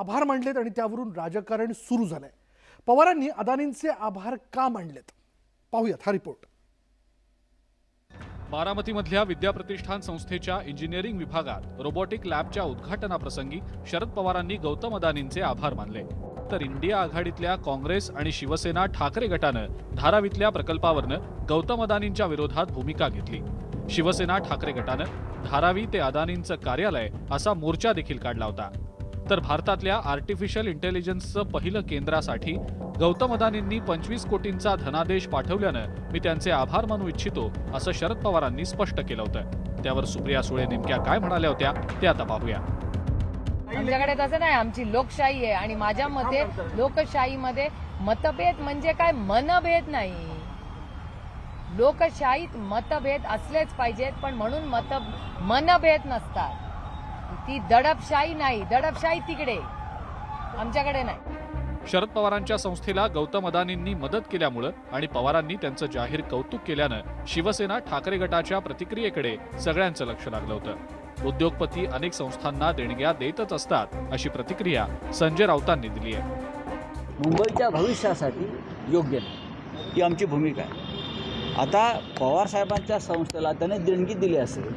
आभार मानलेत आणि त्यावरून राजकारण सुरू झालंय। पवारांनी अदानींचे आभार का मानलेत पाहूयात हा रिपोर्ट। बारामतीमधल्या विद्याप्रतिष्ठान संस्थेच्या इंजिनिअरिंग विभागात रोबोटिक लॅबच्या उद्घाटनाप्रसंगी शरद पवारांनी गौतम अदानींचे आभार मानले। तर इंडिया आघाडीतल्या काँग्रेस आणि शिवसेना ठाकरे गटानं धारावीतल्या प्रकल्पावरनं गौतम अदानींच्या विरोधात भूमिका घेतली। शिवसेना ठाकरे गटानं धारावी ते अदानींचं कार्यालय असा मोर्चा देखील काढला होता। तर भारतातल्या आर्टिफिशियल इंटेलिजन्सचं पहिलं केंद्रासाठी गौतम अदानींनी 25 कोटींचा धनादेश पाठवल्यानं मी त्यांचे आभार मानू इच्छितो असं शरद पवारांनी स्पष्ट केलं होतं। त्यावर सुप्रिया सुळे नेमक्या काय म्हणाल्या होत्या ते आता पाहूया। आमच्याकडे तसं नाही, आमची लोकशाही आहे आणि माझ्या मते लोकशाहीमध्ये मतभेद म्हणजे काय मनभेद नाही। लोकशाहीत मतभेद असलेच पाहिजेत, पण म्हणून मनभेद नसतात। ती दडपशाही नाही, दडपशाही तिकडे, आमच्याकडे नाही। शरद पवारांच्या संस्थेला गौतम अदानींनी मदत केल्यामुळे आणि पवारांनी त्यांचं जाहीर कौतुक केल्यानं शिवसेना ठाकरे गटाच्या प्रतिक्रियेकडे सगळ्यांचं लक्ष लागलं होतं। उद्योगपती अनेक संस्थांना देणग्या देतच असतात अशी प्रतिक्रिया संजय राऊतांनी दिली आहे। मुंबईच्या भविष्यासाठी योग्य नाही ही आमची भूमिका आहे। आता पवार साहेबांच्या संस्थेला त्याने देणगी दिली असेल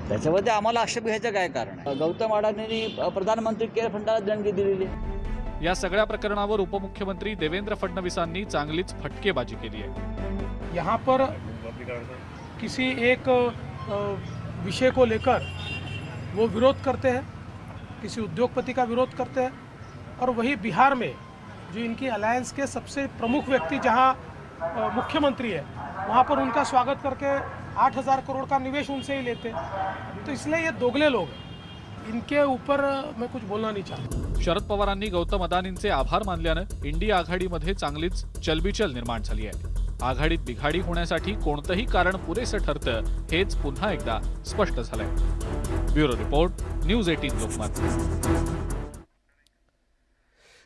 त्याच्यामध्ये आम्हाला आक्षेप घ्यायचं काय कारण आहे? गौतम अडाणींनी प्रधानमंत्री केअर फंडाला देणगी दिलेली आहे। या सगळ्या प्रकरणावर उपमुख्यमंत्री देवेंद्र फडणवीसांनी चांगलीच फटकेबाजी केली आहे। यहाँ पर किसी एक विषय को लेकर वो विरोध करते हैं, किसी उद्योगपति का विरोध करते हैं, और वही बिहार में जो इनकी अलायंस के सबसे प्रमुख व्यक्ति जहाँ मुख्यमंत्री है वहाँ पर उनका स्वागत करके 8,000 करोड़ का निवेश उनसे ही लेते। तो इसलिए ये दोगले लोग हैं, इनके ऊपर मैं कुछ बोलना नहीं चाहता। शरद पवारांनी गौतम अदानींचे आभार मानल्यानं इंडिया आघाडीमध्ये चांगलीच चलबिचल निर्माण झाली आहे। आघाडीत बिघाडी होण्यासाठी कोणतंही कारण पुरेसं ठरतं हेच पुन्हा एकदा स्पष्ट झालंय। Bureau report, news 18 Lokmat.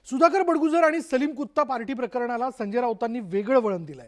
Sudhakar Badgujar आणि सलीम कुत्ता पार्टी प्रकरणाला संजय राऊतांनी वेगळं वळण दिलंय।